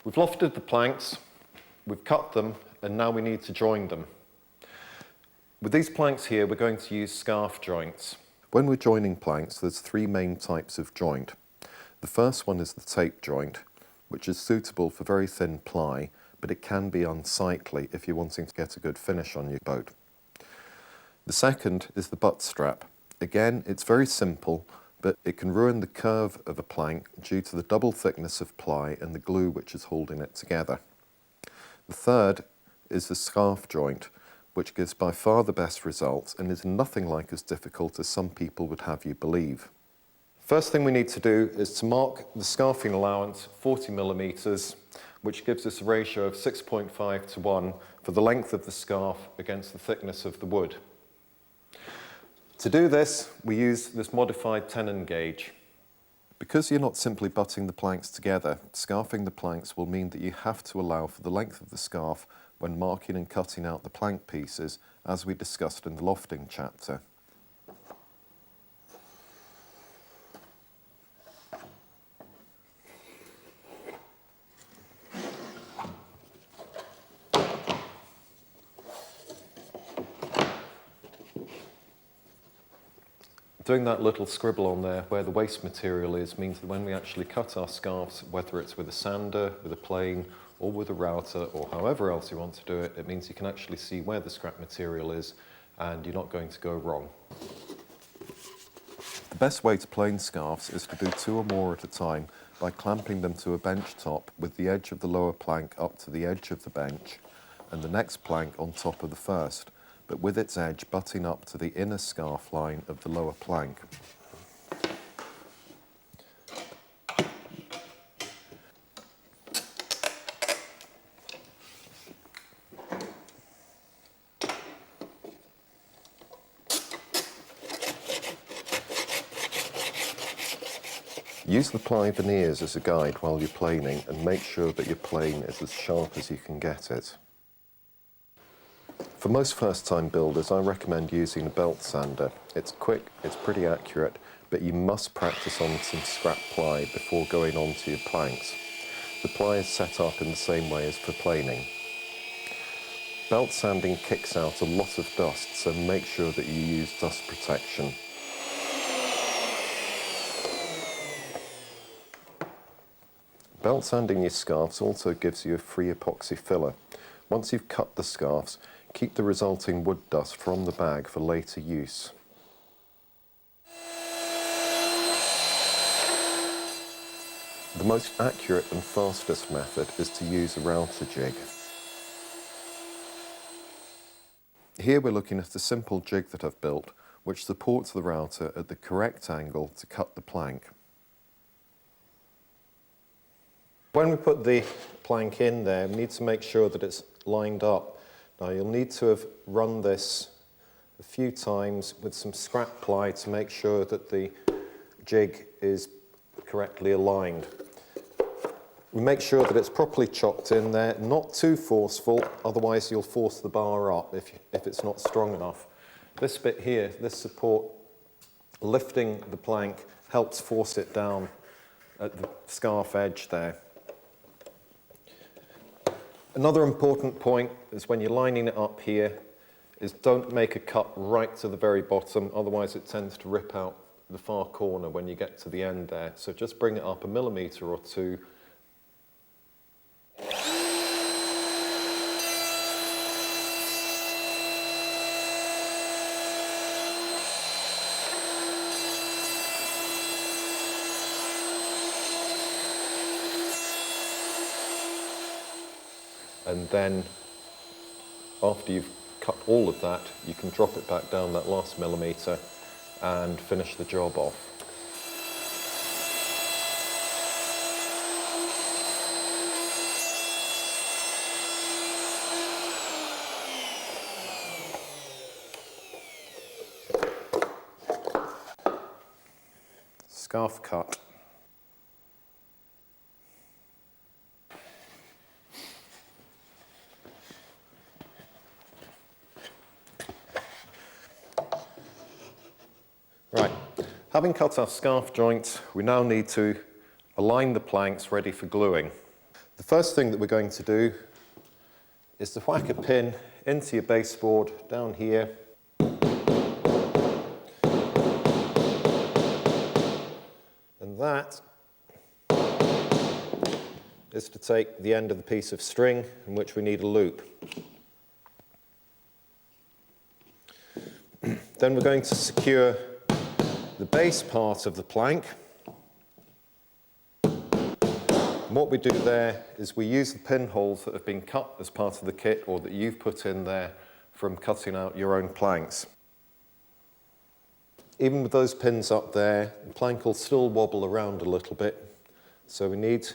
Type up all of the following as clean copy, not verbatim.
We've lofted the planks, we've cut them, and now we need to join them. With these planks here, we're going to use scarf joints. When we're joining planks, there's three main types of joint. The first one is the tape joint, which is suitable for very thin ply, but it can be unsightly if you're wanting to get a good finish on your boat. The second is the butt strap. Again, it's very simple, but it can ruin the curve of a plank due to the double thickness of ply and the glue which is holding it together. The third is the scarf joint, which gives by far the best results and is nothing like as difficult as some people would have you believe. First thing we need to do is to mark the scarfing allowance 40 millimeters, which gives us a ratio of 6.5 to 1 for the length of the scarf against the thickness of the wood. To do this, we use this modified tenon gauge. Because you're not simply butting the planks together, scarfing the planks will mean that you have to allow for the length of the scarf when marking and cutting out the plank pieces, as we discussed in the lofting chapter. Doing that little scribble on there where the waste material is means that when we actually cut our scarves, whether it's with a sander, with a plane, or with a router, or however else you want to do it, it means you can actually see where the scrap material is and you're not going to go wrong. The best way to plane scarves is to do 2 or more at a time by clamping them to a bench top with the edge of the lower plank up to the edge of the bench and the next plank on top of the first, but with its edge butting up to the inner scarf line of the lower plank. Use the ply veneers as a guide while you're planing and make sure that your plane is as sharp as you can get it. For most first-time builders, I recommend using a belt sander. It's quick, it's pretty accurate, but you must practice on some scrap ply before going on to your planks. The ply is set up in the same way as for planing. Belt sanding kicks out a lot of dust, so make sure that you use dust protection. Belt sanding your scarves also gives you a free epoxy filler. Once you've cut the scarves, keep the resulting wood dust from the bag for later use. The most accurate and fastest method is to use a router jig. Here we're looking at a simple jig that I've built, which supports the router at the correct angle to cut the plank. When we put the plank in there, we need to make sure that it's lined up. Now you'll need to have run this a few times with some scrap ply to make sure that the jig is correctly aligned. We make sure that it's properly chopped in there, not too forceful, otherwise you'll force the bar up if it's not strong enough. This bit here, this support, lifting the plank, helps force it down at the scarf edge there. Another important point is when you're lining it up here is don't make a cut right to the very bottom, otherwise it tends to rip out the far corner when you get to the end there. So just bring it up a millimetre or two. And then, after you've cut all of that, you can drop it back down that last millimetre and finish the job off. Scarf cut. Right, having cut our scarf joints, we now need to align the planks ready for gluing. The first thing that we're going to do is to whack a pin into your baseboard down here. And that is to take the end of the piece of string in which we need a loop. Then we're going to secure the base part of the plank. And what we do there is we use the pinholes that have been cut as part of the kit or that you've put in there from cutting out your own planks. Even with those pins up there, the plank will still wobble around a little bit, so we need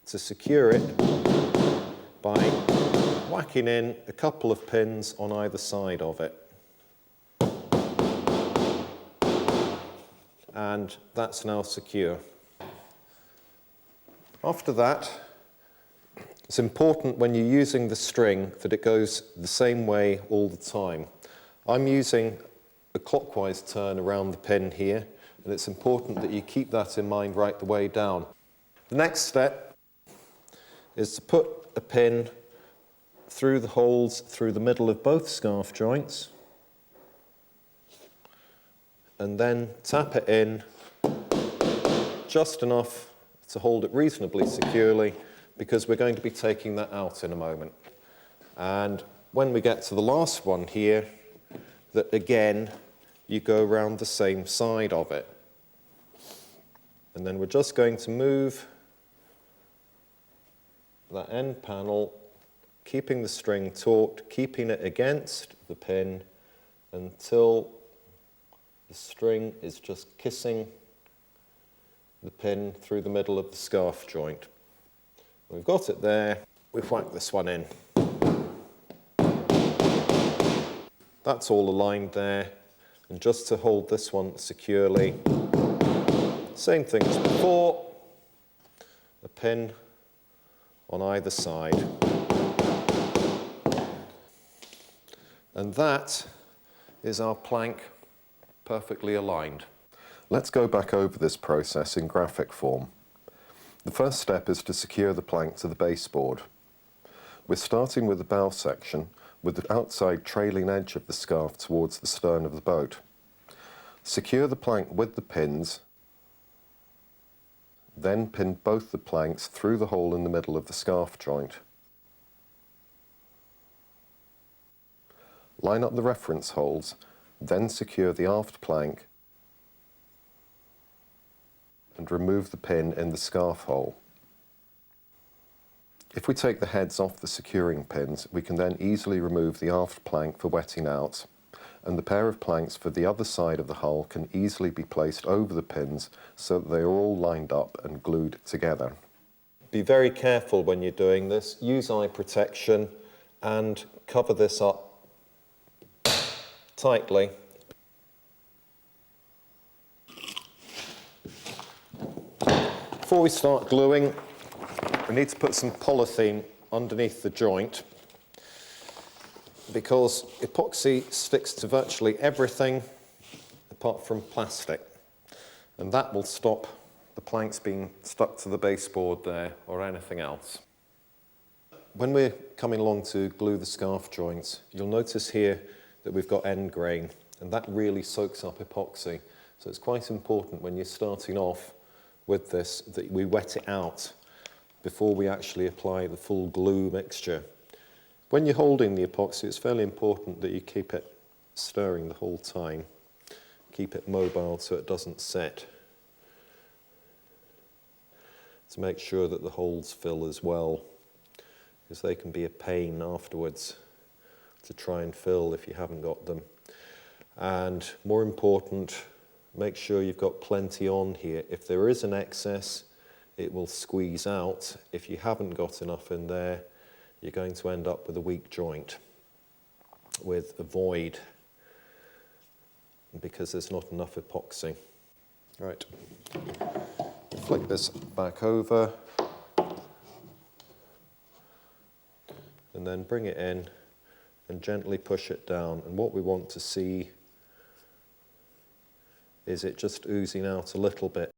to secure it by whacking in a couple of pins on either side of it. And that's now secure. After that, it's important when you're using the string that it goes the same way all the time. I'm using a clockwise turn around the pin here, and it's important that you keep that in mind right the way down. The next step is to put a pin through the holes through the middle of both scarf joints, and then tap it in just enough to hold it reasonably securely, because we're going to be taking that out in a moment. And when we get to the last one here, that again, you go around the same side of it. And then we're just going to move that end panel, keeping the string taut, keeping it against the pin until the string is just kissing the pin through the middle of the scarf joint. We've got it there, we've whacked this one in. That's all aligned there, and just to hold this one securely, same thing as before, a pin on either side. And that is our plank perfectly aligned. Let's go back over this process in graphic form. The first step is to secure the plank to the baseboard. We're starting with the bow section with the outside trailing edge of the scarf towards the stern of the boat. Secure the plank with the pins, then pin both the planks through the hole in the middle of the scarf joint. Line up the reference holes, then secure the aft plank and remove the pin in the scarf hole. If we take the heads off the securing pins, we can then easily remove the aft plank for wetting out, and the pair of planks for the other side of the hull can easily be placed over the pins so that they are all lined up and glued together. Be very careful when you're doing this. Use eye protection and cover this up tightly. Before we start gluing, we need to put some polythene underneath the joint, because epoxy sticks to virtually everything apart from plastic, and that will stop the planks being stuck to the baseboard there or anything else. When we're coming along to glue the scarf joints, you'll notice here that we've got end grain, and that really soaks up epoxy. So it's quite important when you're starting off with this that we wet it out before we actually apply the full glue mixture. When you're holding the epoxy, it's fairly important that you keep it stirring the whole time. Keep it mobile so it doesn't set. To make sure that the holes fill as well, because they can be a pain afterwards to try and fill if you haven't got them. And more important, make sure you've got plenty on here. If there is an excess, it will squeeze out. If you haven't got enough in there, you're going to end up with a weak joint, with a void, because there's not enough epoxy. Right, flick this back over, and then bring it in and gently push it down. And what we want to see is it just oozing out a little bit